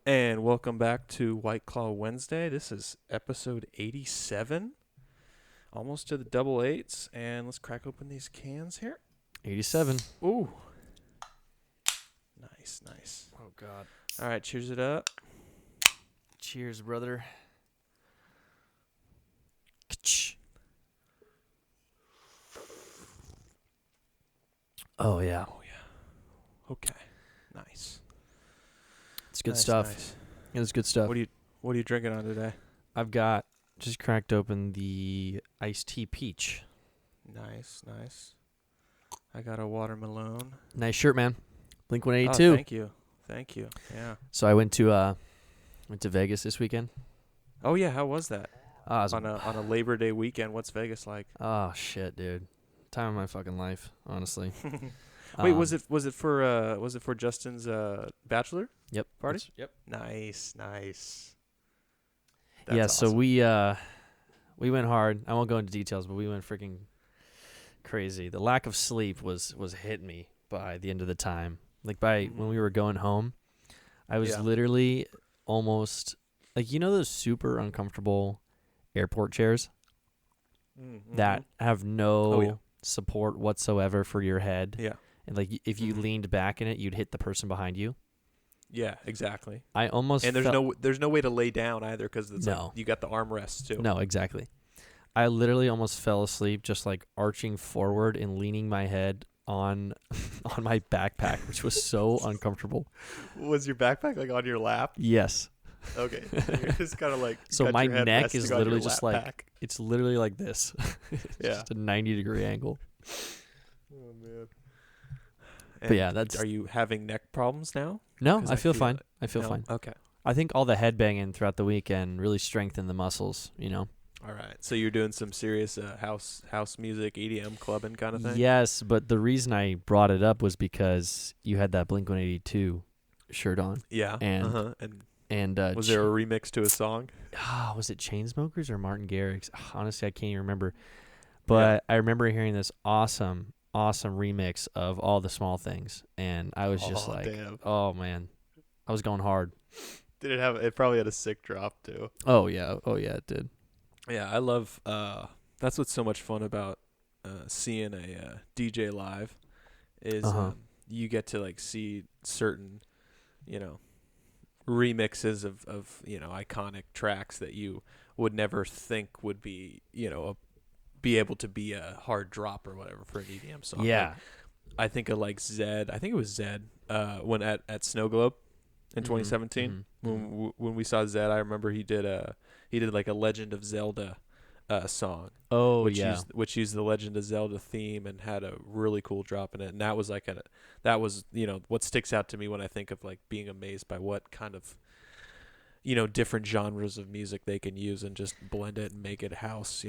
And welcome back to White Claw Wednesday. This is episode 87, almost to the double eights. And let's crack open these cans here. 87. Ooh. Nice. Oh, God. All right, cheers it up. Cheers, brother. Oh, yeah. Okay, nice. It's good Nice, stuff. nice. It's good stuff. What are you drinking on today? I've got just cracked open the iced tea peach. Nice. I got a watermelon. Nice shirt, man. Blink Oh, 182. thank you. Yeah. So I went to Vegas this weekend. Oh yeah, how was that? Oh, On a Labor Day weekend, what's Vegas like? oh shit, dude. Time of my fucking life, honestly. Wait, was it for Justin's bachelor Yep. party? Yep. Nice. Yeah, That's so awesome. we went hard. I won't go into details, but we went freaking crazy. The lack of sleep was hitting me by the end of the time. Like when we were going home, I was literally almost like, you know, those super uncomfortable airport chairs that have no support whatsoever for your head. Yeah. And like if you leaned back in it, you'd hit the person behind you. Yeah, exactly. I almost And there's no way to lay down either because No. you got the armrests too. No, exactly. I literally almost fell asleep just like arching forward and leaning my head on my backpack, which was so uncomfortable. Was your backpack like on your lap? Yes. Okay. So you're just kind of like So got my your head neck is resting on your literally just lap like pack. it's literally like this. Yeah. Just a 90-degree angle. Oh man. But yeah, that's Are you having neck problems now? No, 'Cause I I feel feel fine. it. I feel No? fine. Okay. I think all the headbanging throughout the weekend really strengthened the muscles, you know. All right. So you're doing some serious house music, EDM clubbing kind of thing? Yes, but the reason I brought it up was because you had that Blink 182 shirt on. Yeah. And And And was there a remix to a song? was it Chainsmokers or Martin Garrix? Honestly, I can't even remember. But I remember hearing this awesome remix of All the Small Things, and I was just like, damn. oh man, I was going hard. Did it probably had a sick drop too. Oh yeah, it did. Yeah, I love that's what's so much fun about seeing a DJ live is you get to like see certain, remixes of iconic tracks that you would never think would be, be able to be a hard drop or whatever for an EDM song. Yeah. Like, I think of like Zed. I think it was Zed when at Snow Globe in 2017 when we saw Zed. I remember he did like a Legend of Zelda song. Oh which yeah. which used the Legend of Zelda theme and had a really cool drop in it. And that was what sticks out to me when I think of like being amazed by what kind of different genres of music they can use and just blend it and make it house.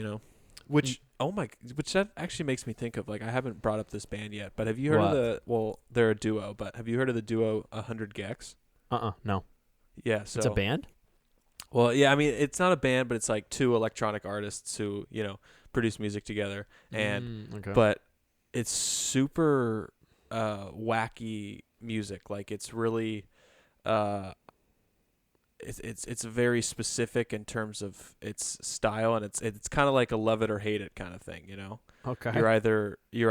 Which that actually makes me think of, like, I haven't brought up this band yet, but have you heard of they're a duo, but have you heard of the duo 100 Gex? No. Yeah, so It's a band? Well, yeah, I mean, it's not a band, but it's like two electronic artists who, produce music together. And Okay. but it's super wacky music. Like, it's really it's very specific in terms of its style, and it's kind of like a love it or hate it kind of thing, Okay. You're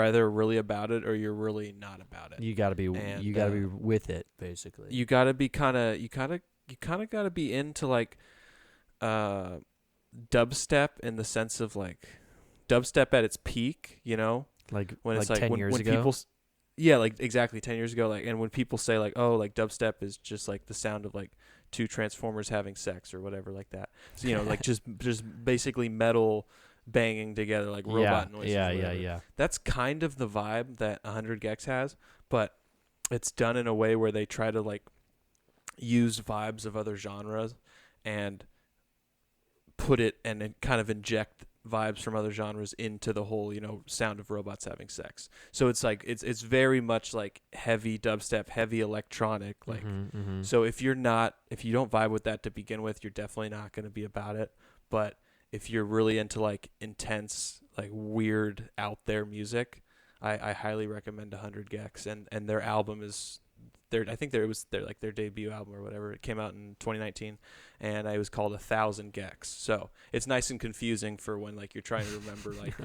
either really about it or you're really not about it. You gotta be And, with it, basically. You gotta be kind of gotta be into like dubstep in the sense of like dubstep at its peak, Like when it's like 10 when years ago? people yeah, like exactly 10 years ago, like, and when people say like, oh, like dubstep is just like the sound of like two transformers having sex or whatever like that, so like just basically metal banging together like robot noises. Yeah. That's kind of the vibe that 100 Gex has, but it's done in a way where they try to like use vibes of other genres and put it and then kind of inject vibes from other genres into the whole, sound of robots having sex. So it's like it's very much like heavy dubstep, heavy electronic, like so if you don't vibe with that to begin with, you're definitely not going to be about it. But if you're really into like intense, like weird out there music, I highly recommend 100 Gex, and their album is I think it was their debut album or whatever. It came out in 2019, and it was called 1,000 Gex. So it's nice and confusing for when like you're trying to remember like,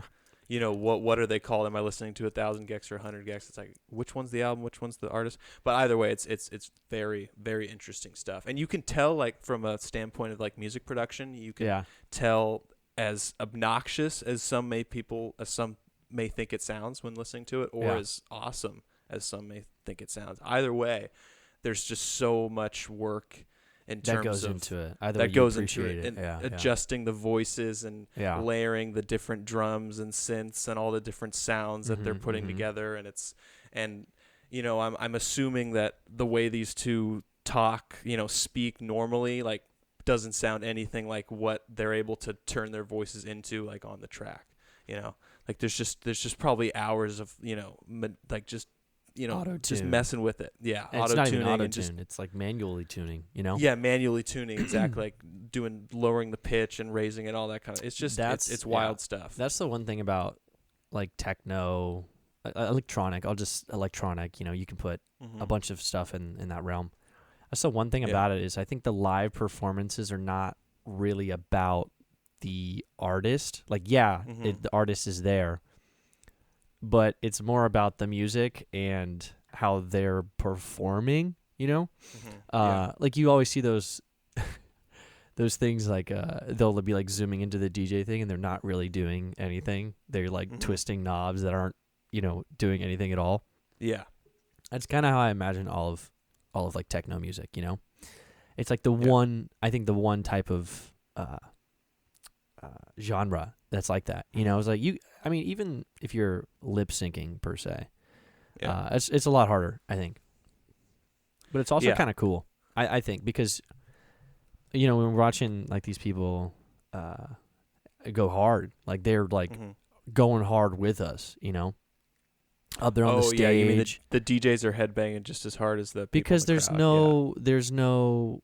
what are they called? Am I listening to 1,000 Gex or 100 Gex? It's like which one's the album, which one's the artist? But either way, it's very very interesting stuff, and you can tell like from a standpoint of like music production, you can tell as obnoxious as some may think it sounds when listening to it, or as awesome as some may think it sounds. Either way, there's just so much work in terms goes of into it. That goes into it, and adjusting the voices and layering the different drums and synths and all the different sounds that they're putting together. And I'm assuming that the way these two talk, speak normally, like doesn't sound anything like what they're able to turn their voices into like on the track. Like there's just probably hours of just messing with it. Yeah, and it's not even auto-tune. It's like manually tuning. Yeah, manually tuning, exactly. Like lowering the pitch and raising it, all that kind of. It's just it's wild stuff. That's the one thing about like techno, electronic. Electronic. You can put a bunch of stuff in that realm. That's the one thing about it is I think the live performances are not really about the artist. Like, the artist is there, but it's more about the music and how they're performing, like you always see those things like they'll be like zooming into the DJ thing and they're not really doing anything. They're like twisting knobs that aren't, doing anything at all. Yeah. That's kind of how I imagine all of like techno music, It's like the one type of genre that's like that. It's like even if you're lip syncing per se, it's a lot harder, I think. But it's also kind of cool, I think, because when we're watching like these people go hard, like they're like going hard with us, up there on the stage. Yeah, you mean the DJs are headbanging just as hard as the people because in the crowd. There's no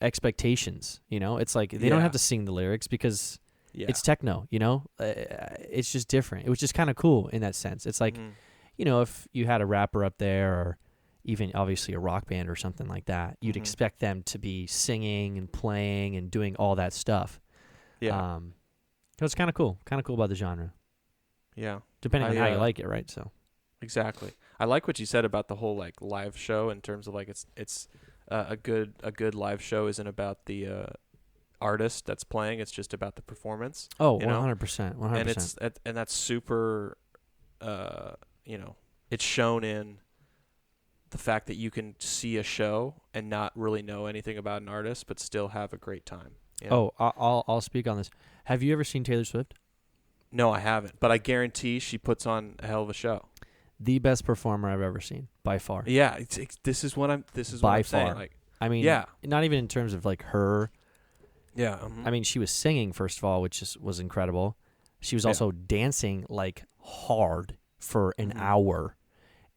expectations, it's like they don't have to sing the lyrics because it's techno, it's just different. It was just kind of cool in that sense. It's like, if you had a rapper up there or even obviously a rock band or something like that, you'd expect them to be singing and playing and doing all that stuff. Yeah. So it's kind of cool about the genre. Yeah. Depending on how you like it, right? So. Exactly. I like what you said about the whole like live show in terms of like it's a good live show isn't about the artist that's playing. It's just about the performance. Oh, 100%. And that's super. It's shown in the fact that you can see a show and not really know anything about an artist, but still have a great time. Oh, I'll speak on this. Have you ever seen Taylor Swift? No, I haven't, but I guarantee she puts on a hell of a show. The best performer I've ever seen, by far. Yeah, this is what I'm saying. Like, I mean, not even in terms of like her. Yeah. I mean, she was singing first of all, which was incredible. She was also dancing like hard for an hour,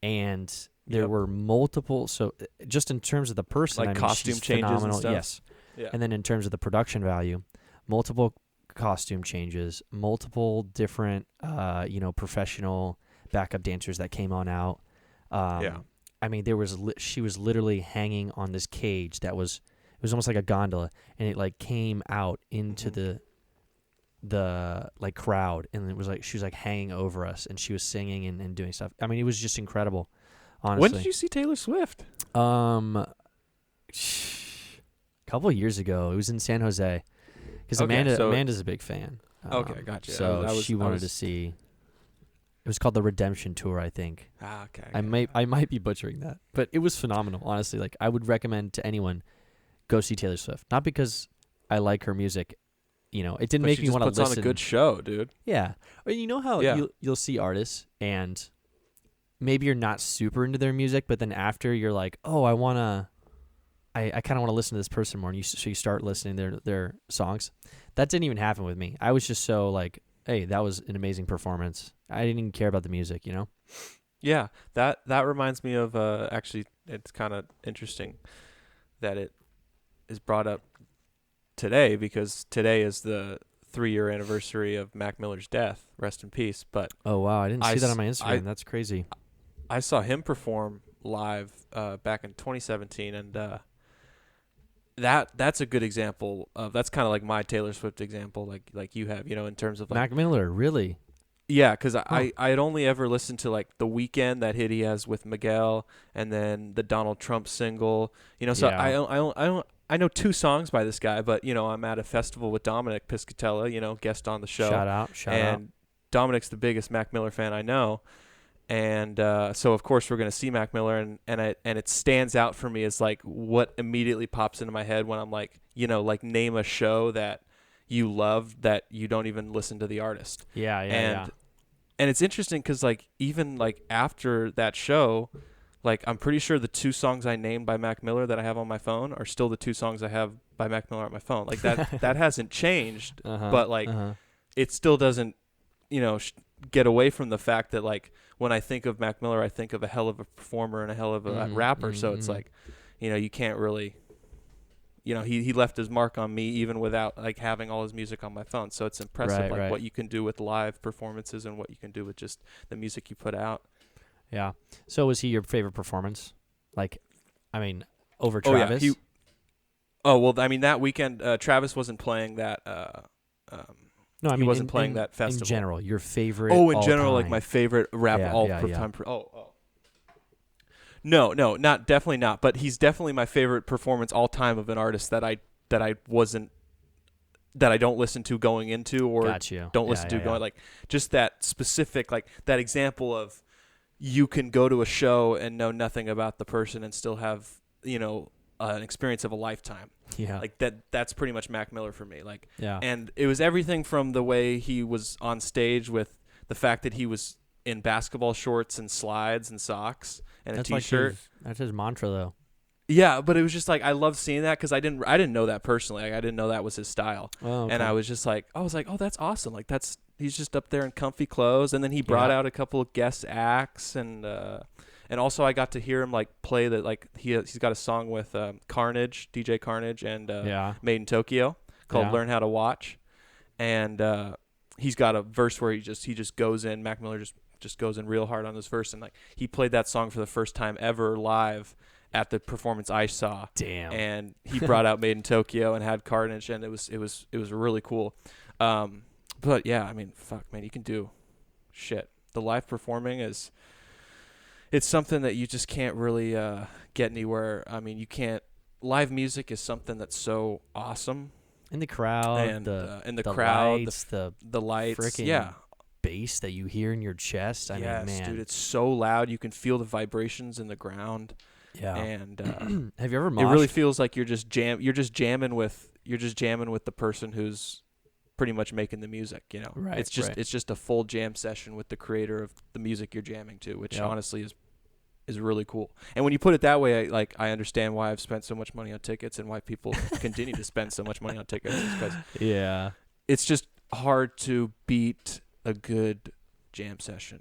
and there were multiple. So just in terms of the person, like costume changes phenomenal. And stuff. Yes. Yeah. And then in terms of the production value, multiple costume changes, multiple different, professional backup dancers that came on out. I mean, she was literally hanging on this cage it was almost like a gondola, and it like came out into the like crowd, and it was like she was like hanging over us, and she was singing and doing stuff. I mean, it was just incredible. Honestly. When did you see Taylor Swift? A couple of years ago. It was in San Jose, because Amanda's a big fan. Okay, gotcha. So she wanted to see. It was called the Redemption Tour, I think. Okay. I might be butchering that, but it was phenomenal. Honestly, like I would recommend to anyone go see Taylor Swift. Not because I like her music, it didn't make me want to listen. She puts on a good show, dude. Yeah, or you know how you'll see artists and maybe you're not super into their music, but then after you're like, oh, I kind of want to listen to this person more, and so you start listening to their songs. That didn't even happen with me. I was just so like, hey, that was an amazing performance. I didn't even care about the music, Yeah, that reminds me of actually, it's kind of interesting that it is brought up today, because today is the 3-year anniversary of Mac Miller's death. Rest in peace. But oh wow, I didn't see that on my Instagram. That's crazy. I saw him perform live back in 2017, and that's a good example of, that's kind of like my Taylor Swift example, like you have, in terms of like Mac Miller, really? Yeah, because I had only ever listened to like The Weeknd, that hit he has with Miguel, and then the Donald Trump single. So Yeah. I know 2 songs by this guy, but I'm at a festival with Dominic Piscatella, guest on the show. Shout out. And Dominic's the biggest Mac Miller fan I know. And so of course we're gonna see Mac Miller, and it stands out for me as like what immediately pops into my head when I'm like, like name a show that you love that you don't even listen to the artist. Yeah. And it's interesting because like even like after that show, like I'm pretty sure the 2 songs I named by Mac Miller that I have on my phone are still the 2 songs I have by Mac Miller on my phone. Like that hasn't changed, but like it still doesn't get away from the fact that like when I think of Mac Miller, I think of a hell of a performer and a hell of a rapper. So it's like, you can't really, he left his mark on me even without like having all his music on my phone. So it's impressive, Right. what you can do with live performances and what you can do with just the music you put out. Yeah. So was he your favorite performance? Like, I mean, over Travis? That weekend, Travis wasn't playing that. No, I mean, he wasn't playing that festival. In general, your favorite. In general, like my favorite rap time. No, definitely not. But he's definitely my favorite performance all time of an artist that I don't listen to going into, or don't listen to going, like just that specific, like that example of you can go to a show and know nothing about the person and still have an experience of a lifetime. Yeah, like that's pretty much Mac Miller for me. Like, yeah, and it was everything from the way he was on stage, with the fact that he was in basketball shorts and slides and socks and that's a t-shirt. Like that's his mantra, though. Yeah, but it was just like I love seeing that because I didn't know that personally. Like, I didn't know that was his style, and I was like, oh, that's awesome. Like he's just up there in comfy clothes, and then he brought out a couple of guest acts, and also I got to hear him like play that, like he's got a song with Carnage, DJ Carnage, and Made in Tokyo called "Learn How to Watch," and he's got a verse where he just goes in. Mac Miller just goes in real hard on this verse, and like he played that song for the first time ever live at the performance I saw. Damn. And he brought out Made in Tokyo and had Carnage, and it was really cool. But yeah, I mean, fuck, man, you can do shit. The live performing it's something that you just can't really get anywhere. I mean, you can't. Live music is something that's so awesome. In the crowd, and in the crowd, lights, the lights, freaking bass that you hear in your chest. I mean, man, dude, it's so loud. You can feel the vibrations in the ground. Yeah. And have you ever moshed? It really feels like you're just jamming with the person who's pretty much making the music, Right. It's just a full jam session with the creator of the music you're jamming to, which honestly is really cool. And when you put it that way, I understand why I've spent so much money on tickets and why people continue to spend so much money on tickets, because it's just hard to beat a good jam session,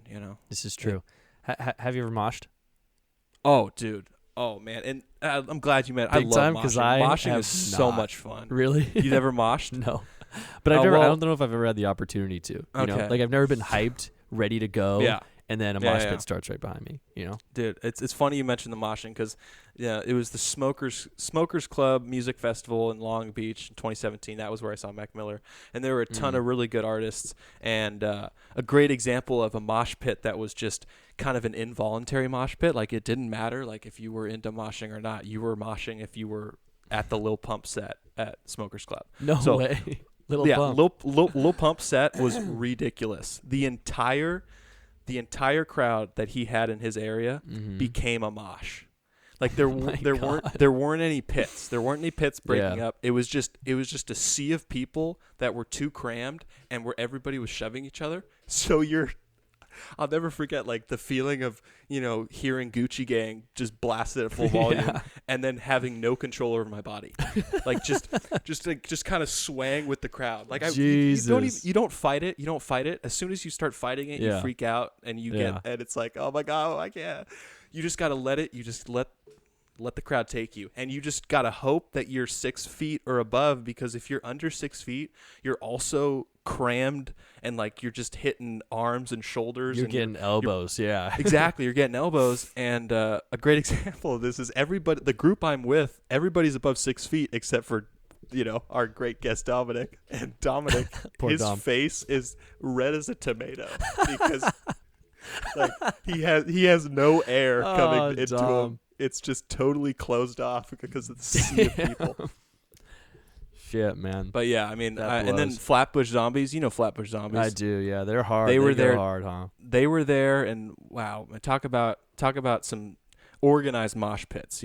This is true. Have you ever moshed? Oh, dude. Oh, man. And I'm glad you meant it. Big I love time, moshing. Moshing is so not. much fun. Really? You never moshed? No. But I don't know if I've ever had the opportunity to. You know? Like, I've never been hyped, ready to go. Yeah. And then a mosh pit starts right behind me, Dude, it's funny you mentioned the moshing, because it was the Smokers Club Music Festival in Long Beach in 2017. That was where I saw Mac Miller, and there were a ton of really good artists, and a great example of a mosh pit that was just kind of an involuntary mosh pit. Like, it didn't matter like if you were into moshing or not. You were moshing if you were at the Lil Pump set at Smokers Club. No way. Lil Pump. Lil Pump set was ridiculous. The entire crowd that he had in his area became a mosh. Like, there weren't any pits. There weren't any pits breaking up. It was just a sea of people that were too crammed, and where everybody was shoving each other. So I'll never forget like the feeling of hearing Gucci Gang just blasted at full volume and then having no control over my body, like just kind of swaying with the crowd. Like you don't fight it. You don't fight it. As soon as you start fighting it, you freak out and and it's like, oh my god, I can't. You just gotta let it. You just let the crowd take you, and you just gotta hope that you're 6 feet or above, because if you're under 6 feet, you're also crammed and like you're just hitting arms and shoulders. You're and getting elbows, yeah. Exactly, you're getting elbows. And a great example of this is the group I'm with, everybody's above 6 feet except for, our great guest Dominic. And Dominic, his Dom. face is red as a tomato because like he has no air coming into Dom. him. It's just totally closed off because of the sea of people. Shit, man. But yeah, I mean, That and then blows. Flatbush Zombies. You know Flatbush Zombies. I do, yeah. They're hard. They were go there- hard, huh? They were there, and wow, talk about some organized mosh pits.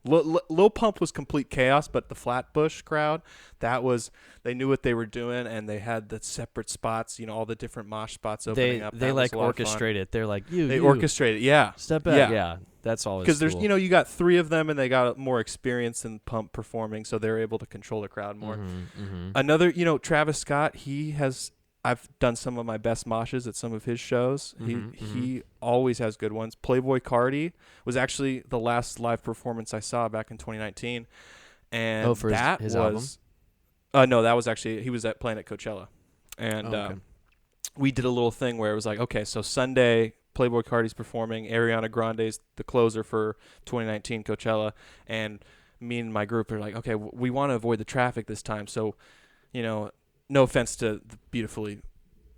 Lil Pump was complete chaos, but the Flatbush crowd, they knew what they were doing, and they had the separate spots. All the different mosh spots opening up. They That like was a lot of fun. orchestrate it. They're like, They orchestrate it, yeah. Step back, yeah. That's always Because there's, cool. you got 3 of them, and they got more experience than Pump performing, so they're able to control the crowd more. Another, Travis Scott, I've done some of my best moshes at some of his shows. He always has good ones. Playboy Cardi was actually the last live performance I saw back in 2019, and for that his was no, that was actually he was playing at Coachella, and okay. we did a little thing where it was like, okay, so Sunday Playboy Cardi's performing, Ariana Grande's the closer for 2019 Coachella, and me and my group are like, okay, we want to avoid the traffic this time, so no offense to the beautifully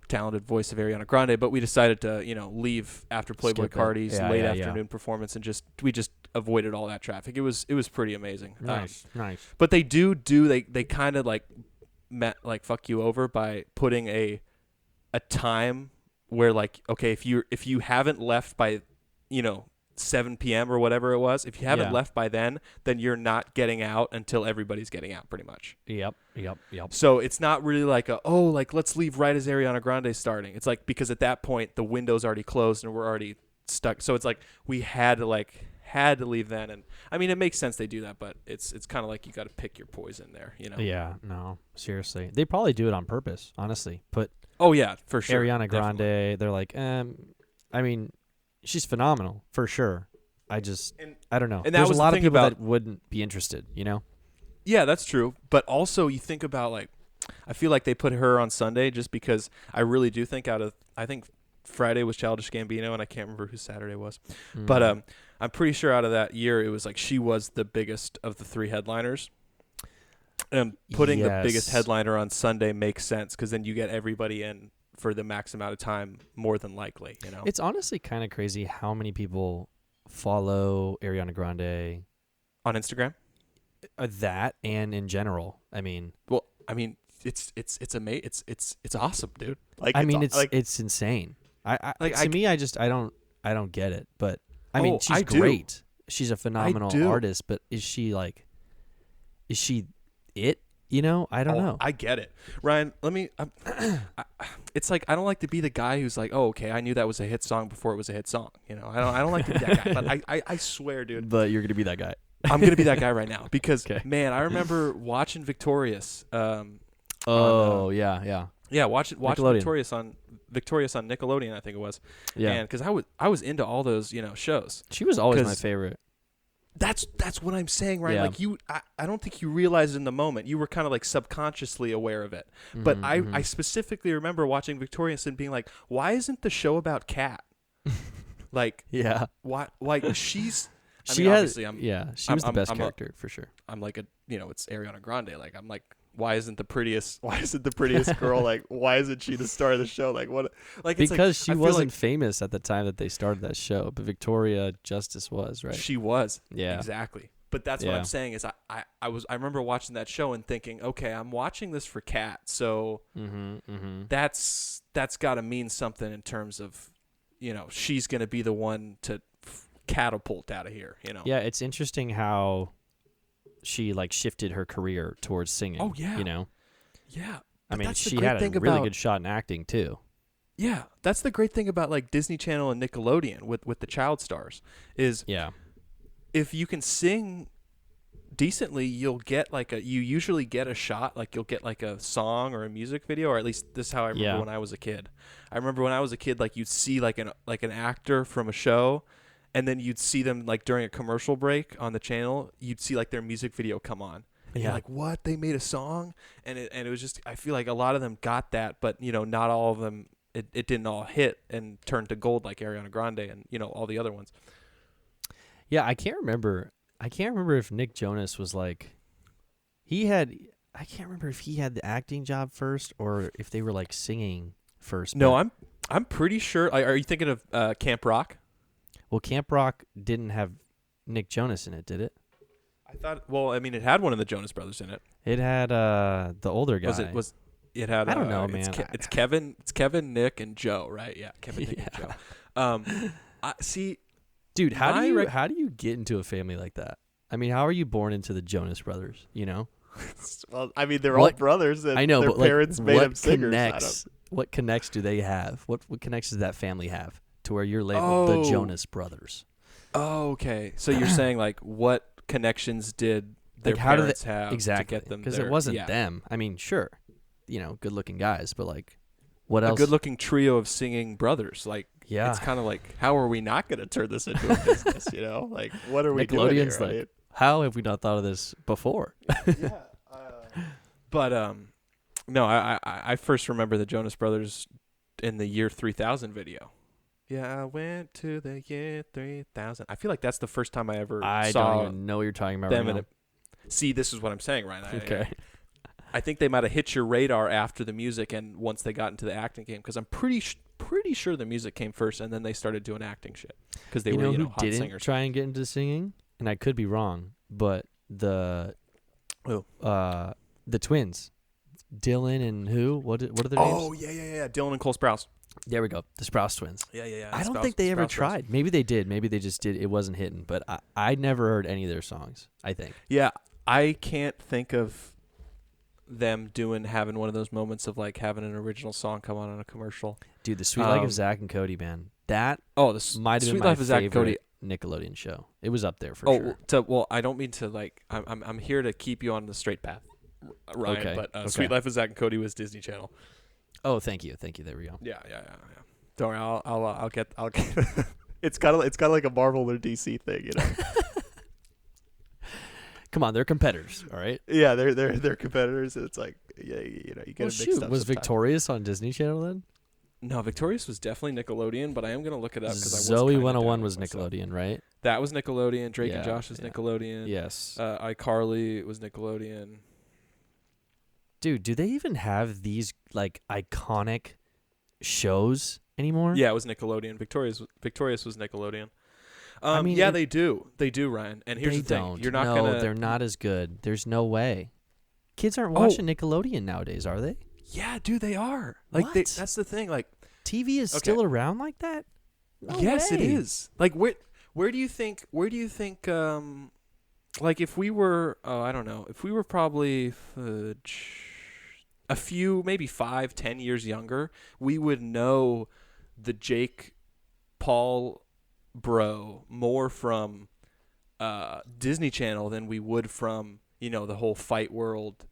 talented voice of Ariana Grande, but we decided to, leave after Playboy Skip it. Cardi's Yeah, late yeah, afternoon performance, and we just avoided all that traffic. It was pretty amazing. Nice. But they they kind of like fuck you over by putting a time where like, okay, if you haven't left by 7 p.m. or whatever it was, if you haven't left by then you're not getting out until everybody's getting out, pretty much. Yep. So it's not really like let's leave right as Ariana Grande's starting. It's like, because at that point the window's already closed and we're already stuck. So it's like we had to leave then. And I mean, it makes sense they do that, but it's kind of like you got to pick your poison there, Yeah, no, seriously. They probably do it on purpose, honestly. Oh yeah, for sure. Ariana Grande, definitely. they're like, I mean, she's phenomenal for sure. I don't know. And that There's was a lot the of thing people about- that wouldn't be interested, Yeah, that's true. But also you think about I feel like they put her on Sunday just because I really do think I think Friday was Childish Gambino, and I can't remember who Saturday was. But I'm pretty sure out of that year, it was like she was the biggest of the 3 headliners. And putting the biggest headliner on Sunday makes sense, because then you get everybody in for the max amount of time, more than likely. It's honestly kind of crazy how many people follow Ariana Grande on Instagram. That and in general. I mean, it's awesome, dude. Like, it's insane. To me, I don't get it. But I mean, she's I do. great. She's a phenomenal artist. But is she it? I don't know. I get it, Ryan. It's like I don't like to be the guy who's like, oh, okay, I knew that was a hit song before it was a hit song. I don't like to be that guy. But I swear, dude. But you're gonna be that guy. I'm gonna be that guy right now because Okay. man, I remember watching Victorious. Yeah. Watching Victorious on Nickelodeon, I think it was. Yeah. And because I was into all those shows. She was always my 'Cause favorite. That's what I'm saying, right? Yeah. Like I don't think you realized in the moment. You were kind of like subconsciously aware of it. But I specifically remember watching Victorious and being like, why isn't the show about Kat? Like, yeah. why? Like she's. She was the best character for sure. I'm like it's Ariana Grande. Like I'm like, why isn't the prettiest girl? Like, why isn't she the star of the show? Like what? Like because she wasn't famous at the time that they started that show, but Victoria Justice was, right? She was. Yeah. Exactly. But that's what I'm saying is I remember watching that show and thinking, okay, I'm watching this for Kat, so that's got to mean something in terms of, she's gonna be the one to catapult out of here. Yeah, it's interesting how she like shifted her career towards singing. Oh yeah. Yeah. I mean, she had a really good shot in acting too. Yeah, that's the great thing about like Disney Channel and Nickelodeon with the child stars is if you can sing decently, you'll get you usually get a shot, like you'll get like a song or a music video, or at least this is how I remember when I was a kid. I remember when I was a kid, like you'd see like an actor from a show, and then you'd see them like during a commercial break on the channel, you'd see like their music video come on. And you're like, what? They made a song? And it was just, I feel like a lot of them got that, but, not all of them, it didn't all hit and turn to gold like Ariana Grande and, all the other ones. Yeah, I can't remember if Nick Jonas was like, I can't remember if he had the acting job first or if they were like singing first. No, I'm pretty sure. Are you thinking of Camp Rock? Well, Camp Rock didn't have Nick Jonas in it, did it? I thought. Well, I mean, it had one of the Jonas Brothers in it. It had the older guy. It had? I don't know, man. It's Kevin, Nick, and Joe, right? Yeah, Kevin, Nick, and Joe. See, dude, how do you get into a family like that? I mean, how are you born into the Jonas Brothers? Well, I mean, they're all brothers, and I know, their but parents made them singers. What connects do they have? What connects does that family have to where you're labeled the Jonas Brothers? Oh, okay. So you're saying like what connections did their parents have to get them? Because it wasn't them. I mean, sure, good-looking guys, but like, what else? A good-looking trio of singing brothers. Like, it's kind of like, how are we not going to turn this into a business? Like, what are we doing here? Like, right? How have we not thought of this before? Yeah. But no, I first remember the Jonas Brothers in the year 3000 video. Yeah, I went to the year 3000. I feel like that's the first time I ever saw. I don't even know what you're talking about them right now. See, this is what I'm saying, Ryan. Okay. I think they might have hit your radar after the music and once they got into the acting game, because I'm pretty sure the music came first and then they started doing acting shit because they were who hot didn't singers. Try and get into singing, and I could be wrong, but the twins, Dylan and who? What are their names? Oh yeah, Dylan and Cole Sprouse. There we go, the Sprouse twins. Yeah. I don't think they ever tried. Maybe they did. Maybe they just did. It wasn't hitting. But I never heard any of their songs, I think. Yeah, I can't think of them having one of those moments of like having an original song come on a commercial. Dude, the Sweet Life of Zach and Cody, man. That the might have been my favorite Nickelodeon show. It was up there for sure. Well, I don't mean to like. I'm here to keep you on the straight path, Ryan. Okay. But okay. Sweet Life of Zach and Cody was Disney Channel. Oh, thank you. There we go. Yeah. Don't worry, I'll get. It's kind of like a Marvel or DC thing, Come on, they're competitors, all right? Yeah, they're competitors. It's like, you get them mixed up. Was Victorious on Disney Channel then? No, Victorious was definitely Nickelodeon, but I am gonna look it up because Zoe 101 was Nickelodeon, right? That was Nickelodeon. Drake and Josh was Nickelodeon. Yes. iCarly was Nickelodeon. Dude, do they even have these like iconic shows anymore? Yeah, it was Nickelodeon. Victorious was Nickelodeon. I mean, they do, Ryan. And here's the thing: you're not gonna. They're not as good. There's no way. Kids aren't watching Nickelodeon nowadays, are they? Yeah, dude, they are. Like, that's the thing. Like, TV is still around like that. No yes, way. it is. Like, where do you think? Like, if we were, I don't know, if we were probably a few, maybe 5-10 years younger, we would know the Jake Paul bro more from Disney Channel than we would from the whole Fight World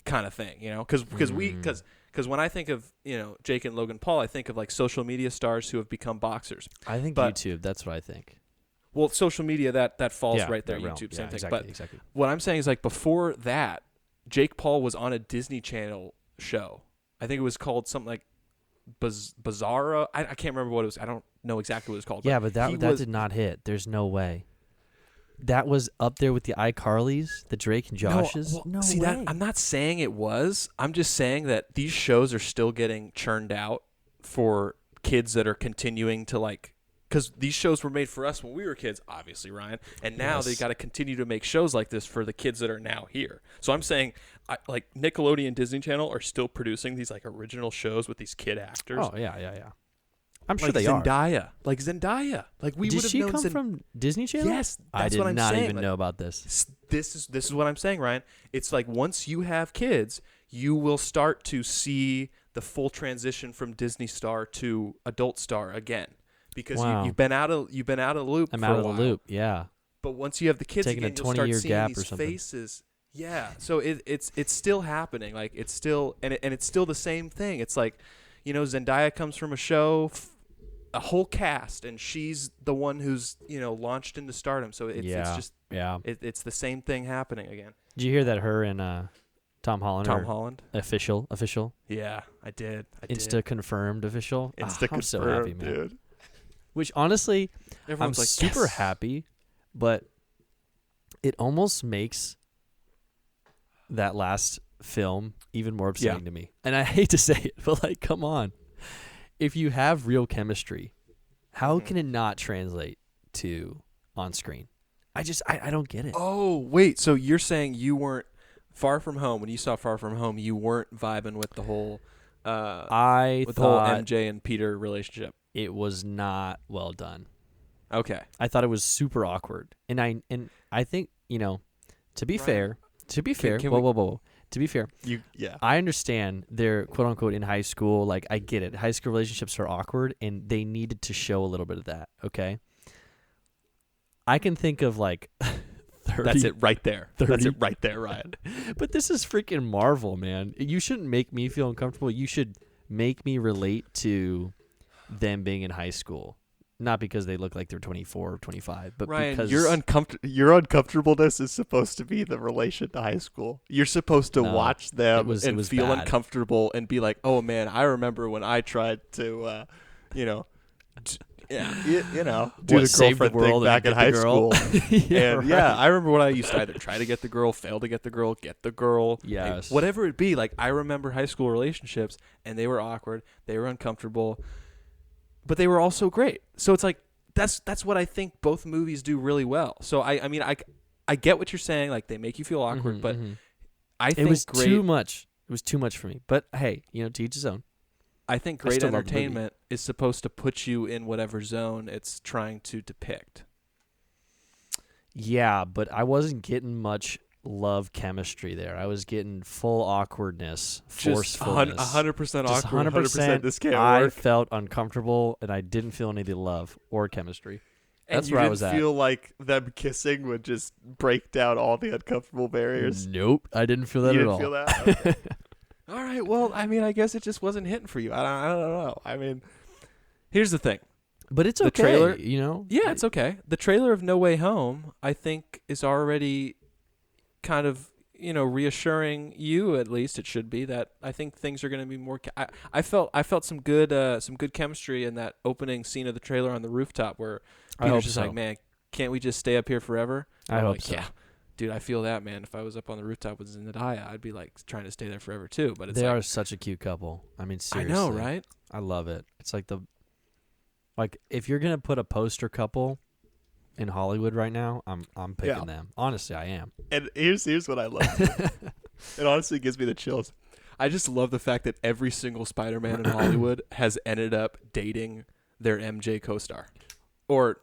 kind of thing, because when I think of Jake and Logan Paul, I think of like social media stars who have become boxers. I think YouTube. That's what I think. Well, social media that falls right there. YouTube, same thing. Exactly. What I'm saying is like before that, Jake Paul was on a Disney Channel show. I think it was called something like Bizarra. I can't remember what it was. I don't know exactly what it was called. Yeah, but that did not hit. There's no way. That was up there with the iCarlys, the Drake and Joshes. No see way. That I'm not saying it was. I'm just saying that these shows are still getting churned out for kids that are continuing to like, because these shows were made for us when we were kids, obviously, Ryan, and now they got to continue to make shows like this for the kids that are now here. So I'm saying, like Nickelodeon, Disney Channel are still producing these like original shows with these kid actors. Oh yeah. I'm sure like they Zendaya. are. Like Zendaya. Like we would have known. Did she come from Disney Channel? Yes, I did what I'm not saying. even know about this. This is what I'm saying, Ryan. It's like once you have kids, you will start to see the full transition from Disney star to adult star again, because you've been out of the loop. I'm out of the loop. Yeah. But once you have the kids taking again, a you'll start 20-year seeing gap these or something. faces. Yeah. So it's still happening. Like it's still and it's still the same thing. It's like, Zendaya comes from a show. a whole cast, and she's the one who's launched into stardom. So it's just it's the same thing happening again. Did you hear that her and Tom Holland official? Yeah, I did. Insta confirmed official. Insta confirmed, I'm so happy, man. dude. Which honestly, Everyone's I'm like, super yes. happy, but it almost makes that last film even more upsetting to me. And I hate to say it, but like, come on. If you have real chemistry, how can it not translate to on screen? I don't get it. Oh, wait. So you're saying you weren't Far From Home, when you saw Far From Home, you weren't vibing with the whole the whole MJ and Peter relationship. It was not well done. Okay. I thought it was super awkward. And I think, to be fair, whoa. To be fair, I understand they're quote unquote in high school. Like, I get it. High school relationships are awkward, and they needed to show a little bit of that. Okay. I can think of like 30. That's it right there. 30. That's it right there, Ryan. But this is freaking Marvel, man. You shouldn't make me feel uncomfortable. You should make me relate to them being in high school. Not because they look like they're 24 or 25, but Ryan, because your uncomfortableness is supposed to be the relation to high school. You're supposed to watch them and feel bad. uncomfortable and be like, "Oh man, I remember when I tried to, do the girlfriend thing back in high school." I remember when I used to either try to get the girl, fail to get the girl. Yes, whatever it be. Like, I remember high school relationships, and they were awkward, they were uncomfortable. But they were also great. So it's like that's what I think both movies do really well. So I get what you're saying. Like, they make you feel awkward, but I think it was too much. It was too much for me. But hey, to each his own. I think great entertainment is supposed to put you in whatever zone it's trying to depict. Yeah, but I wasn't getting much love chemistry there. I was getting full awkwardness, forcefulness. 100% awkward, 100% this can't I work. felt uncomfortable, and I didn't feel any of the love or chemistry. That's where I was at. And you didn't feel like them kissing would just break down all the uncomfortable barriers? Nope, I didn't feel that at all. You didn't feel that? Okay. All right, well, I guess it just wasn't hitting for you. I don't know. Here's the thing. But it's the okay, trailer, Yeah, it's okay. The trailer of No Way Home, I think, is already kind of, reassuring you, at least it should be, that I think things are going to be more. I felt some good chemistry in that opening scene of the trailer on the rooftop where Peter's just like, man, can't we just stay up here forever? I hope so. Yeah, dude, I feel that, man. If I was up on the rooftop with Zendaya, I'd be like trying to stay there forever too. But they are such a cute couple. Seriously, I know, right? I love it. It's like if you're gonna put a poster couple in Hollywood right now, I'm picking them. Honestly, I am. And here's what I love. It honestly gives me the chills. I just love the fact that every single Spider-Man in Hollywood has ended up dating their MJ co-star, or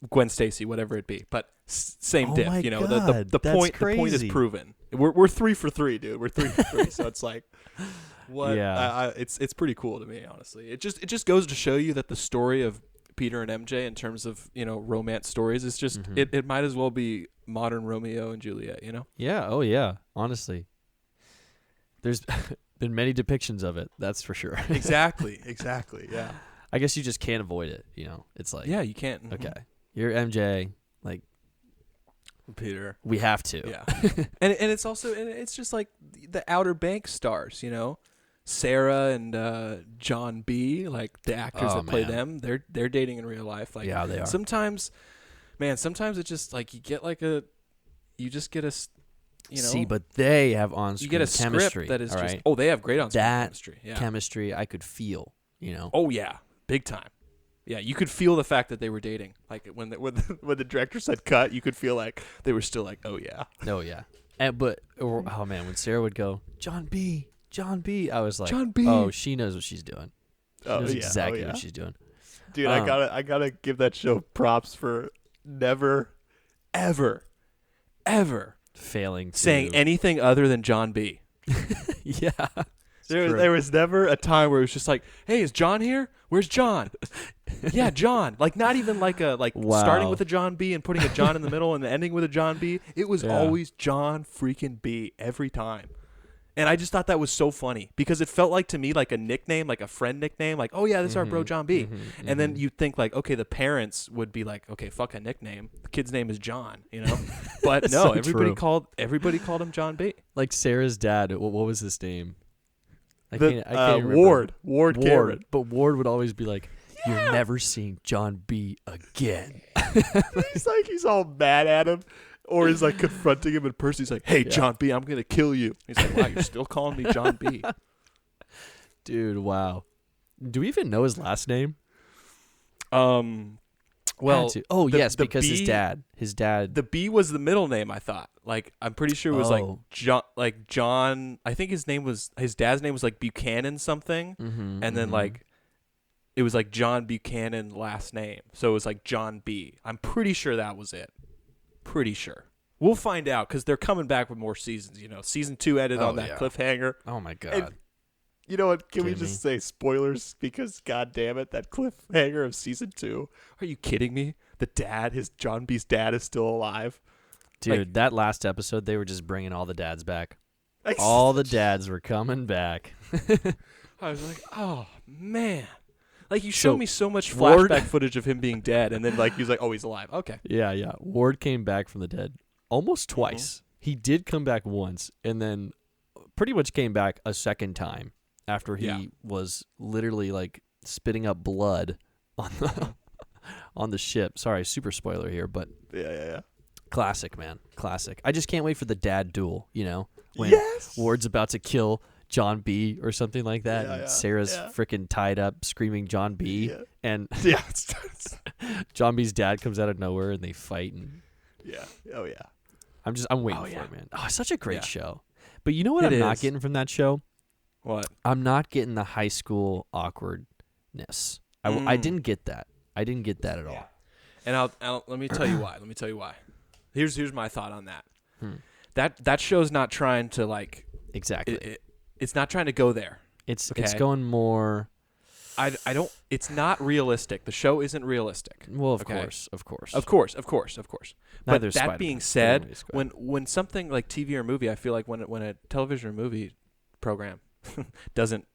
Gwen Stacy, whatever it be. But same diff. My God, the point is proven. We're 3 for 3, dude. We're 3 for 3. So it's like, what? Yeah. It's pretty cool to me, honestly. It just goes to show you that the story of Peter and MJ in terms of romance stories is just it might as well be modern Romeo and Juliet. Yeah. Oh yeah. Honestly, there's been many depictions of it. That's for sure. Exactly. Yeah. I guess you just can't avoid it. It's like, yeah, you can't. Okay, you're MJ. Like, Peter, we have to. Yeah. and it's also it's just like the Outer Banks stars. Sarah and John B, like the actors that play them, they're dating in real life. Like, yeah, they are. Sometimes it's just like you just get a See, but they have on-screen you get a chemistry script that is just right? They have great on-screen that chemistry. Yeah. chemistry I could feel. Oh yeah, big time. Yeah, you could feel the fact that they were dating. Like when the director said cut, you could feel like they were still like, oh yeah. Oh yeah. Oh man, when Sarah would go, John B, I was like, John B. Oh, she knows what she's doing. She knows yeah. exactly what she's doing. Dude, I gotta give that show props for never, ever failing to saying anything other than John B. Yeah. There was never a time where it was just like, hey, is John here? Where's John? Yeah, John. Like, not even like starting with a John B and putting a John in the middle and ending with a John B. It was always John freaking B every time. And I just thought that was so funny because it felt like to me like a nickname, like a friend nickname, like, oh yeah, this is our bro John B. And then you think like, okay, the parents would be like, okay, fuck a nickname. The kid's name is John, you know? But no, so everybody called him John B. Like Sarah's dad, what was his name? I can't remember. Ward Cameron. But Ward would always be like, you're never seeing John B again. He's all mad at him. Or he's like confronting him in person. He's like, hey, John B., I'm going to kill you. He's like, wow, you're still calling me John B. Dude, wow. Do we even know his last name? Well, yes, because B, his dad. The B was the middle name, I thought. Like, I'm pretty sure it was like John, I think his dad's name was like Buchanan something. And then like, it was like John Buchanan last name. So it was like John B. I'm pretty sure that was it. Pretty sure. We'll find out because they're coming back with more seasons. You know, season 2 ended on that cliffhanger. Oh my god! And you know what? Can we just say spoilers? Because god damn it, that cliffhanger of season 2. Are you kidding me? John B's dad is still alive. Dude, like, that last episode, they were just bringing all the dads back. All the dads were coming back. I was like, oh man. Like, you showed me so much flashback footage of him being dead, and then, like, he was like, oh, he's alive. Okay. Yeah. Ward came back from the dead almost twice. He did come back once, and then pretty much came back a second time after he was literally, like, spitting up blood on the ship. Sorry, super spoiler here, but... Yeah. Classic, man. Classic. I just can't wait for the dad duel, you know? When yes! Ward's about to kill... John B. or something like that. And Sarah's freaking tied up screaming John B. And John B.'s dad comes out of nowhere and they fight. And I'm waiting for it, man. Oh, it's such a great show. But you know what I'm not getting from that show? What? I'm not getting the high school awkwardness. I didn't get that. I didn't get that at all. And I'll let me tell you why. Here's my thought on that. That show's not trying to like exactly. It's not trying to go there. It's going more. I don't. It's not realistic. The show isn't realistic. Well, of course. But that being said, when something like TV or movie, I feel like when a television or movie program doesn't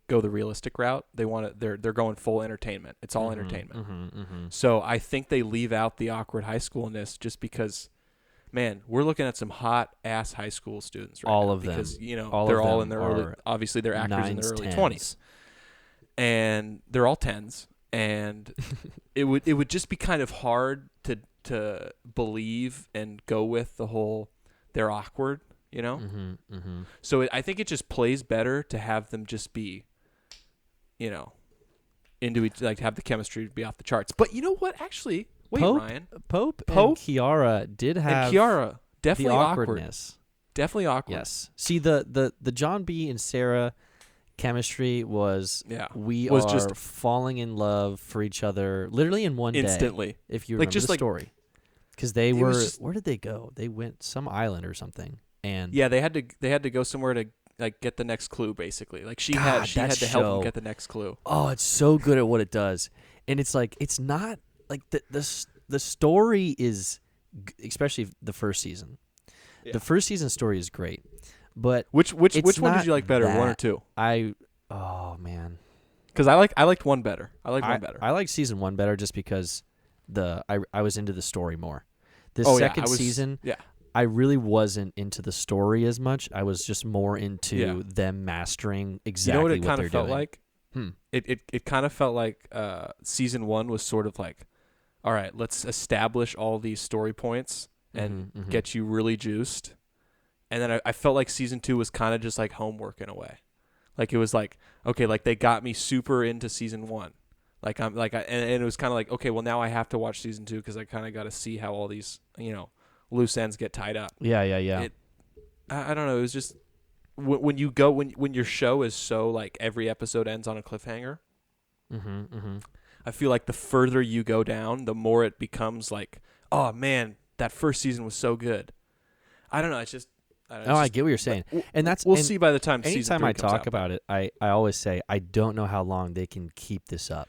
go the realistic route, they're going full entertainment. It's all entertainment. So I think they leave out the awkward high schoolness just because. Man, we're looking at some hot ass high school students right now. All of them. Because, you know, they're all in their early, obviously they're actors in their early 20s. And they're all 10s. And it would just be kind of hard to believe and go with the whole, they're awkward, you know? So I think it just plays better to have them just be, you know, into each, like have the chemistry be off the charts. But you know what? Actually... Wait, Ryan. Pope and Kiara did have definitely the awkwardness. Definitely awkward. Yes. See, the John B. and Sarah chemistry was we are just falling in love for each other literally in one instantly. Day. If you remember the story. Because they were where did they go? They went some island or something. And they had to go somewhere to like get the next clue basically. Like she had to help them get the next clue. Oh, it's so good at what it does. And it's like it's not like the story is, especially the first season. Yeah. The first season story is great, but which one did you like better, 1 or 2? Oh man, because I liked 1 better. I liked 1 better. I like season 1 better just because I was into the story more. The second season, I really wasn't into the story as much. I was just more into them mastering exactly what they're doing. You know what it kind of felt like? It kind of felt like season 1 was sort of like, all right, let's establish all these story points and get you really juiced. And then I felt like season 2 was kind of just like homework in a way. Like it was like, okay, like they got me super into season 1. Like and it was kind of like, okay, well now I have to watch season 2 because I kind of got to see how all these, you know, loose ends get tied up. Yeah. I don't know. It was just when your show is so like every episode ends on a cliffhanger. I feel like the further you go down, the more it becomes like, oh man, that first season was so good. I don't know. It's just. I get what you're saying, and we'll see by the time. Anytime I talk out, about it, I always say I don't know how long they can keep this up.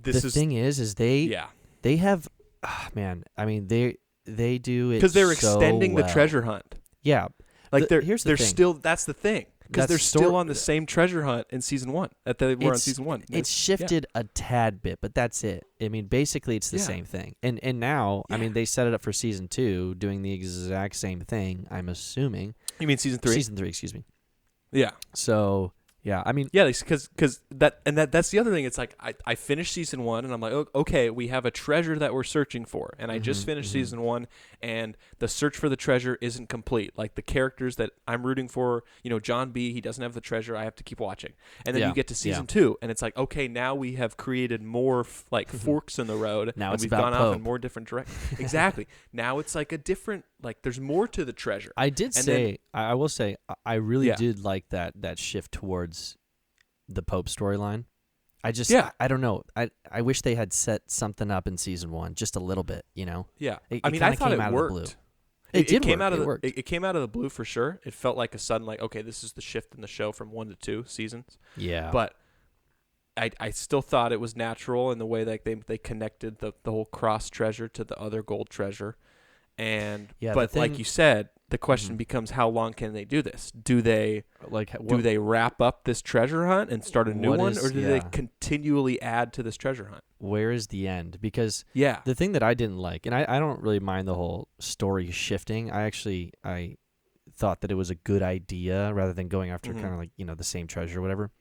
The thing is they have, man. I mean they do it because they're extending the treasure hunt. Yeah, Like here's the they're thing. still. That's the thing. Because That's they're still on the same treasure hunt in season 1 that they were on season 1. It's shifted a tad bit, but that's it. I mean, basically, it's the same thing. And now, I mean, they set it up for season 2, doing the exact same thing. I'm assuming. You mean season 3? Season 3, excuse me. Yeah. So yeah, I mean, yeah, because that's the other thing. It's like I finished season 1 and I'm like, okay, we have a treasure that we're searching for, and I just finished season 1, and the search for the treasure isn't complete. Like the characters that I'm rooting for, John B, he doesn't have the treasure. I have to keep watching, and then you get to season 2, and it's like, okay, now we have created more forks in the road. Now and it's we've about gone off in Pope. more different directions. Exactly. Now it's like a different. Like there's more to the treasure. I will say, I really did like that shift towards the Pope storyline. I don't know. I wish they had set something up in season 1 just a little bit. Yeah. I thought it worked. It came out of it came out of the blue for sure. It felt like a sudden okay, this is the shift in the show from 1 to 2 seasons. Yeah. But I still thought it was natural in the way that they connected the whole cross treasure to the other gold treasure. And but like you said, the question becomes, how long can they do this? Do they wrap up this treasure hunt and start a new one, or do they continually add to this treasure hunt? Where is the end? Because the thing that I didn't like, and I don't really mind the whole story shifting. I thought that it was a good idea rather than going after kind of like the same treasure or whatever.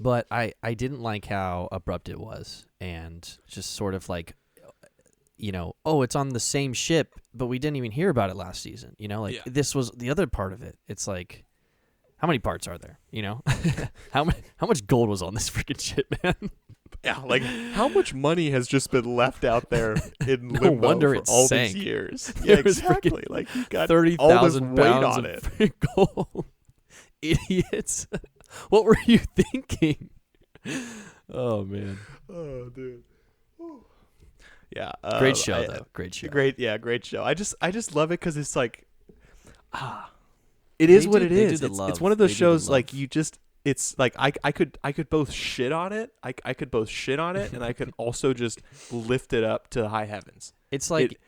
But I didn't like how abrupt it was, and just sort of like, it's on the same ship, but we didn't even hear about it last season. This was the other part of it. It's like, how many parts are there? How much gold was on this freaking ship, man? Yeah, like how much money has just been left out there in limbo for all these years? Yeah, exactly. Like you got 30,000 pounds on of it. Gold. Idiots. What were you thinking? Oh man. Oh dude. Yeah, great show though. Great show. Great show. I just love it because it's like, it is what it is. It's one of those shows like you just. It's like I could both shit on it. I could both shit on it, and I could also just lift it up to high heavens. It's like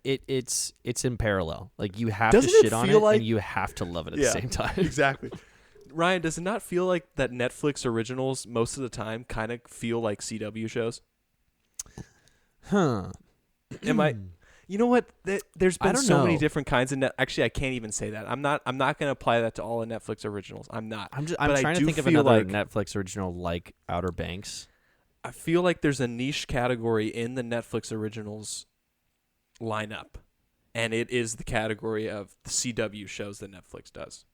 it's in parallel. Like you have to shit on it, and you have to love it at the same time. Exactly. Ryan, does it not feel like that Netflix originals most of the time kind of feel like CW shows? Huh. Am I? You know what? There's been so many know. different kinds of Actually, I can't even say that. I'm not going to apply that to all the Netflix originals. I'm not. I'm trying to think of another Netflix original like Outer Banks. I feel like there's a niche category in the Netflix originals lineup, and it is the category of the CW shows that Netflix does.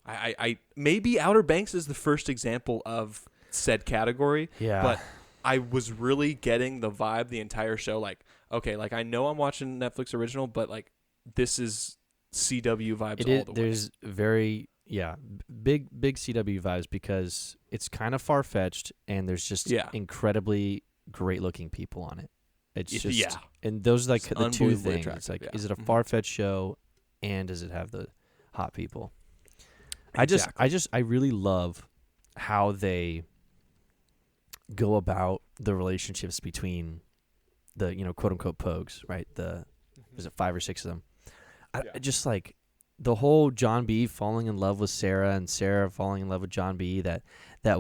I maybe Outer Banks is the first example of said category. Yeah. But I was really getting the vibe the entire show. Like, okay, like I know I'm watching Netflix original, but like this is CW vibes all the way. There's very big CW vibes because it's kind of far fetched, and there's just incredibly great looking people on it. It's just and those are like the two things. It's like, is it a far fetched show, and does it have the hot people? Exactly. I really love how they go about the relationships between the quote unquote pogues, right? Is it 5 or 6 of them? I just like the whole John B falling in love with Sarah and Sarah falling in love with John B. That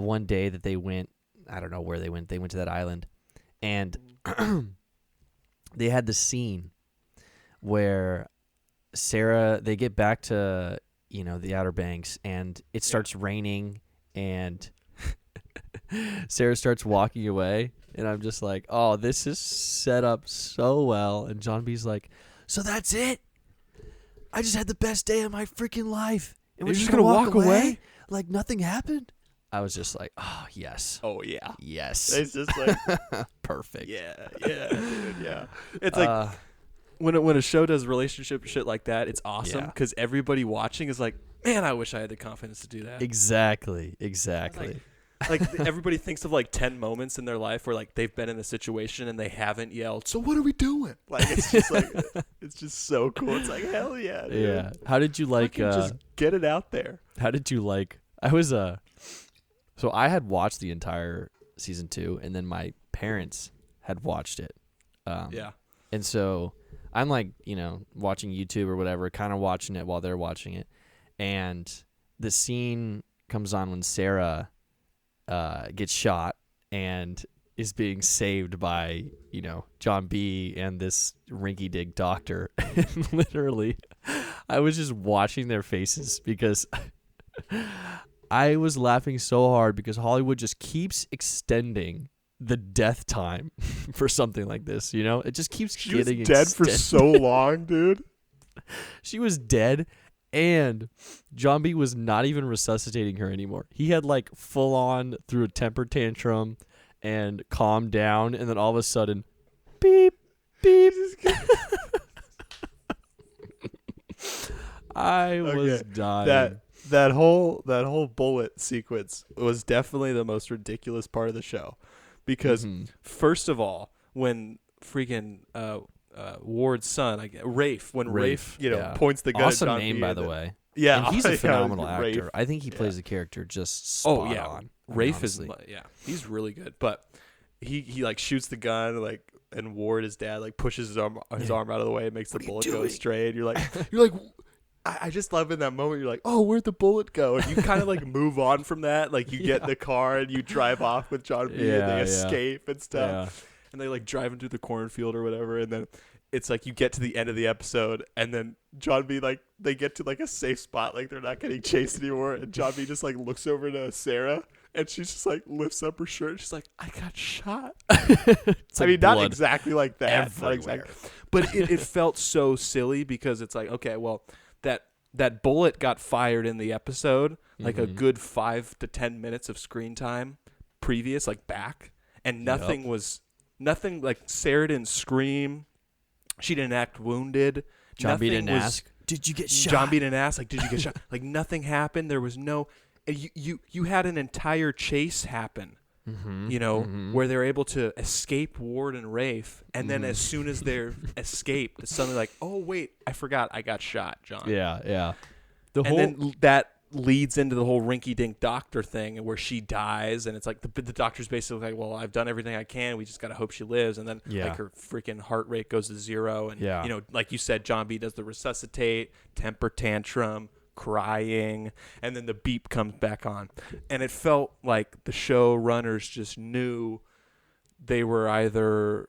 one day that they went, I don't know where they went. They went to that island, and they had the scene where they get back to the Outer Banks, and it starts raining, and Sarah starts walking away, and I'm just like, oh, this is set up so well. And John B's like, so that's it? I just had the best day of my freaking life, and we're just gonna walk away like nothing happened? I was just like, oh, yes. Oh, yeah. Yes. It's just like perfect. Yeah, dude, yeah. It's like when a show does relationship shit like that, it's awesome because everybody watching is like, man, I wish I had the confidence to do that. Exactly. Like everybody thinks of like 10 moments in their life where like they've been in a situation and they haven't yelled, so what are we doing? Like it's just like it's just so cool. It's like, hell yeah, dude. Yeah. How did you like just get it out there? How did you like so I had watched the entire season 2, and then my parents had watched it. And so I'm like, watching YouTube or whatever, kind of watching it while they're watching it. And the scene comes on when Sarah gets shot and is being saved by, John B. and this rinky-dink doctor. And literally, I was just watching their faces because I was laughing so hard because Hollywood just keeps extending the death time for something like this, It just keeps getting dead extended. for so long, dude. She was dead, and John B. was not even resuscitating her anymore. He had like full on threw a temper tantrum and calmed down, and then all of a sudden, beep, beep. I was dying. That whole bullet sequence was definitely the most ridiculous part of the show, because first of all, when freaking Ward's son, Rafe, points the gun awesome at John name B. by the way. Yeah, and he's a phenomenal Rafe. actor. I think he plays the character just spot on. Rafe honestly. he's really good. But he like shoots the gun, like, and Ward, his dad, like pushes his arm out of the way and makes the bullet go straight. You're like, I just love in that moment. You're like, oh, where'd the bullet go? And you kind of like move on from that. Like you get in the car and you drive off with John B. and they escape and stuff. Yeah. And they like drive into the cornfield or whatever. And then it's like you get to the end of the episode and then John B. like they get to like a safe spot. Like they're not getting chased anymore. And John B. just like looks over to Sarah and she's just like lifts up her shirt. She's like, I got shot. I mean, not exactly like that. Not exactly. But it felt so silly because it's like, okay, well, that bullet got fired in the episode, like a good 5 to 10 minutes of screen time previous, like back, and nothing like Sarah didn't scream, she didn't act wounded. John B didn't ask, did you get shot? John B didn't ask, like, did you get shot? Like nothing happened. There was no. You had an entire chase happen. Where they're able to escape Ward and Rafe, and then as soon as they're escaped, it's suddenly like, oh wait, I forgot I got shot, John. Yeah. Then that leads into the whole rinky-dink doctor thing, where she dies, and it's like the doctor's basically like, well, I've done everything I can. We just gotta hope she lives, and then like her freaking heart rate goes to 0, and like you said, John B does the resuscitate, temper tantrum, crying, and then the beep comes back on, and it felt like the showrunners just knew they were either,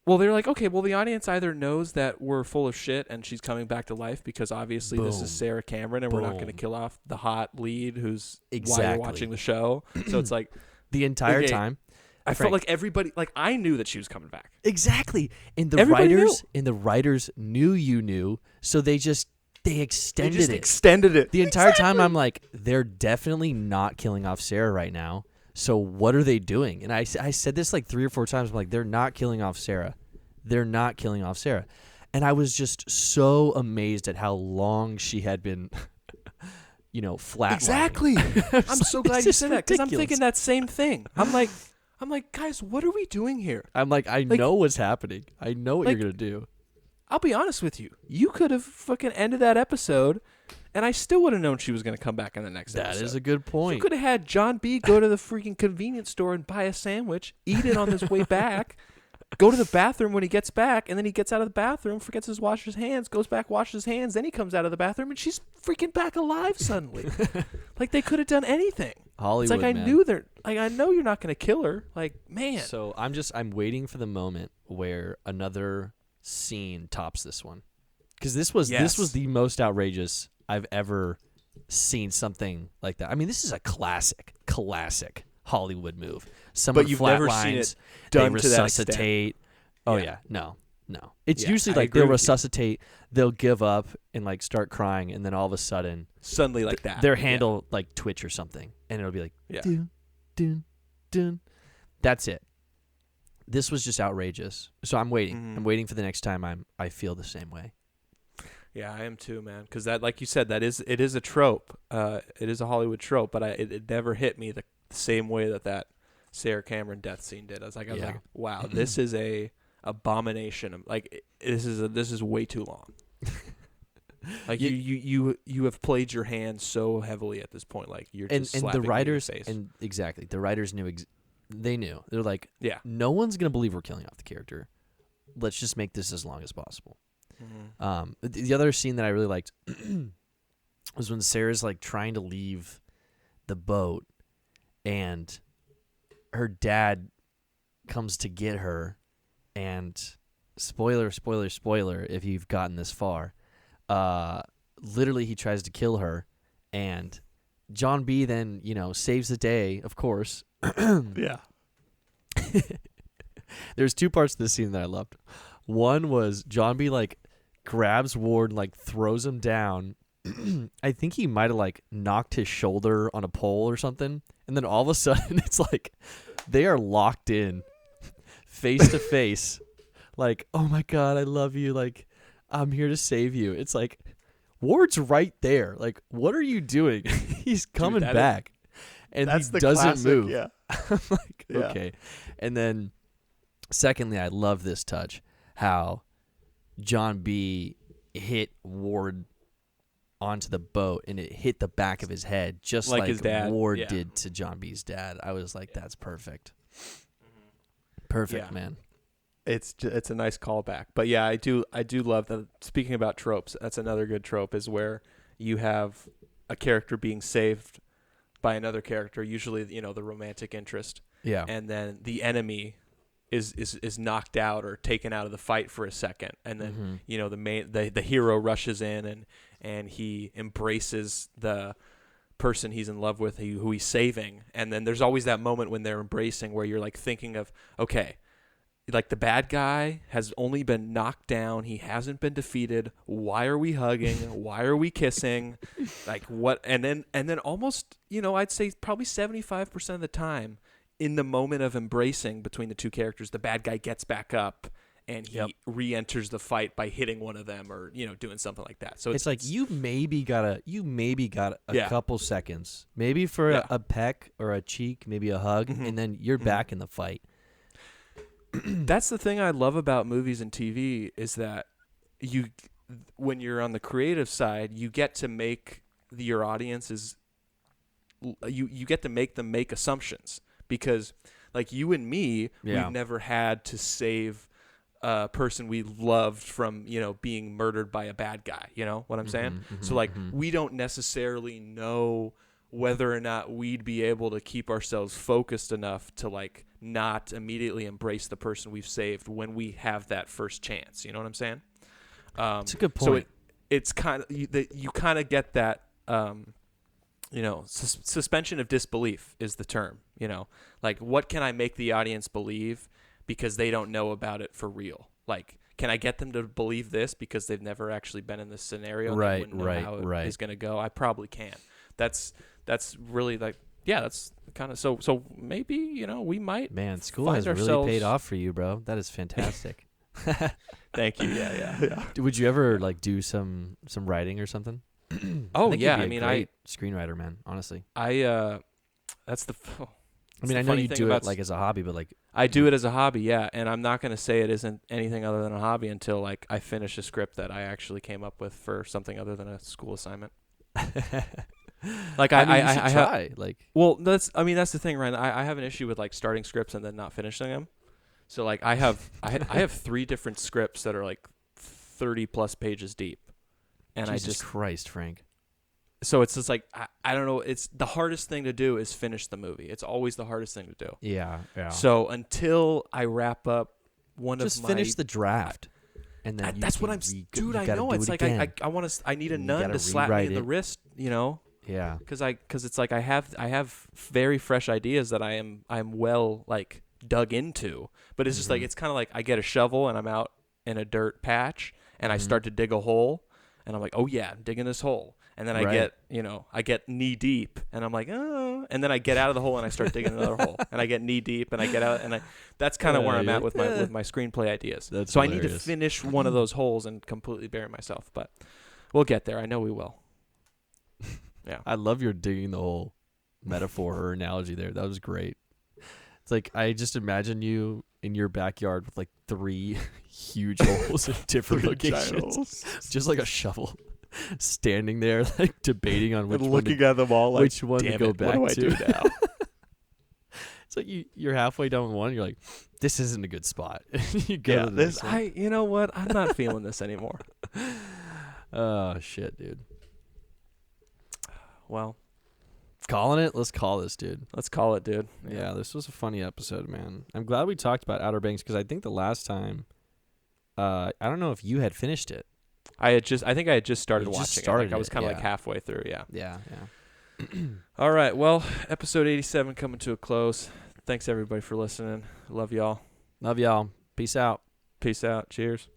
well, they're like, okay, well, the audience either knows that we're full of shit and she's coming back to life because obviously this is Sarah Cameron and we're not going to kill off the hot lead who's why you're watching the show. So it's like the entire time I felt like everybody, like I knew that she was coming back. Exactly, and the writers knew you knew, so they extended it. The entire time I'm like, they're definitely not killing off Sarah right now. So what are they doing? And I said this like 3 or 4 times. I'm like, they're not killing off Sarah. They're not killing off Sarah. And I was just so amazed at how long she had been, flat. Exactly. I'm so glad you said that because I'm thinking that same thing. I'm like, guys, what are we doing here? I'm like, I know what's happening. I know what you're going to do. I'll be honest with you. You could have fucking ended that episode, and I still would have known she was going to come back in the next episode. That is a good point. You could have had John B. go to the freaking convenience store and buy a sandwich, eat it on his way back, go to the bathroom when he gets back, and then he gets out of the bathroom, forgets to wash his hands, goes back, washes his hands, then he comes out of the bathroom, and she's freaking back alive suddenly. Like, they could have done anything. Hollywood, it's like, I know you're not going to kill her. Like, man. So I'm waiting for the moment where another scene tops this one, because this was the most outrageous I've ever seen something like that. I mean, this is a classic Hollywood move. Someone but you've never seen it done they to resuscitate. that extent. Oh yeah, no. It's usually like they'll resuscitate, they'll give up and like start crying, and then all of a sudden, suddenly like that, their hand will like twitch or something, and it'll be like, dun, dun, dun. That's it. This was just outrageous. So I'm waiting. I'm waiting for the next time I feel the same way. Yeah, I am too, man. Because that, like you said, it is a trope. It is a Hollywood trope, but it never hit me the same way that Sarah Cameron death scene did. I was like, wow, this is a abomination. Like this is way too long. Like you have played your hand so heavily at this point. Like you're just slapping the writers me in the face. and exactly the writers knew. They knew. They're like, yeah, no one's gonna believe we're killing off the character. Let's just make this as long as possible. The other scene that I really liked was when Sarah's like trying to leave the boat, and her dad comes to get her, and spoiler if you've gotten this far, literally he tries to kill her, and John B then saves the day, of course. Yeah. There's two parts of this scene that I loved. One was John B like grabs Ward and like throws him down. I think he might have like knocked his shoulder on a pole or something, and then all of a sudden it's like they are locked in face to face, like, oh my God, I love you, like I'm here to save you. It's like Ward's right there, like what are you doing? He's coming back, and he doesn't classic, move. Yeah. I'm like, okay. And then secondly, I love this touch, how John B hit Ward onto the boat and it hit the back of his head, just like his dad. Ward did to John B's dad. I was like, that's perfect. Perfect, man. It's a nice callback. But yeah, I do love that. Speaking about tropes, that's another good trope, is where you have a character being saved by another character, usually the romantic interest. Yeah. And then the enemy is knocked out or taken out of the fight for a second, and then the hero rushes in and he embraces the person he's in love with, who he's saving. And then there's always that moment when they're embracing where you're like thinking of, okay, like the bad guy has only been knocked down, he hasn't been defeated, why are we hugging? Why are we kissing? Like what? And then almost, I'd say probably 75% of the time, in the moment of embracing between the two characters, the bad guy gets back up and he re-enters the fight by hitting one of them, or doing something like that. So it's like you maybe got a couple seconds, maybe for a peck or a cheek, maybe a hug, and then you're back in the fight. That's the thing I love about movies and TV, is that when you're on the creative side, you get to make your audiences, you get to make them make assumptions. Because like you and me, we've never had to save a person we loved from, being murdered by a bad guy. You know what I'm saying? So like we don't necessarily know whether or not we'd be able to keep ourselves focused enough to like not immediately embrace the person we've saved when we have that first chance. You know what I'm saying? That's a good point. So it's kind of, you kind of get that, suspension of disbelief is the term, like what can I make the audience believe because they don't know about it for real? Like, can I get them to believe this because they've never actually been in this scenario? And they wouldn't know how it is going to go. I probably can. That's really like, that's kind of, so maybe, we might, man, school has really paid off for you, bro. That is fantastic. Thank you. Yeah. Would you ever like do some writing or something? Oh I yeah, I screenwriter, man. Honestly, that's the. I know you do it like as a hobby, but like I do it as a hobby, yeah. And I'm not gonna say it isn't anything other than a hobby until like I finish a script that I actually came up with for something other than a school assignment. Like I try. Like, well, that's the thing, Ryan. I have an issue with like starting scripts and then not finishing them. So like I have 3 different scripts that are like 30 plus pages deep. And Jesus Christ, Frank. So it's just like, I don't know. It's the hardest thing to do is finish the movie. It's always the hardest thing to do. Yeah. So until I wrap up just finish the draft. And then that's what I'm, dude, I know. It's like, I need a nun to slap me in the wrist, Yeah. Cause it's like, I have very fresh ideas that I'm well, like dug into, but it's just like, it's kind of like I get a shovel and I'm out in a dirt patch and I start to dig a hole. And I'm like, oh yeah, I'm digging this hole. And then I get knee deep and I'm like, oh, and then I get out of the hole and I start digging another hole and I get knee deep and I get out and that's kind of where I'm at with my screenplay ideas. That's so hilarious. I need to finish one of those holes and completely bury myself, but we'll get there. I know we will. Yeah. I love your digging the hole metaphor or analogy there. That was great. It's like, I just imagine you in your backyard with like 3 huge holes in different locations, just like a shovel, standing there like debating on which looking at them all like, which one to go back to. What do I do now? It's like you're halfway down one. You're like, this isn't a good spot. You go to the next one. You know what? I'm not feeling this anymore. Oh shit, dude. Well, calling it. Let's call this, dude. let's call it, dude. Yeah, this was a funny episode, man. I'm glad we talked about Outer Banks because I think the last time, I don't know if you had finished it. I think I had just started You watching just it. started I was it, kind of yeah. like halfway through, yeah. Yeah. All right, well, episode 87 coming to a close. Thanks, everybody, for listening. Love y'all. Love y'all. Peace out. Peace out. Cheers.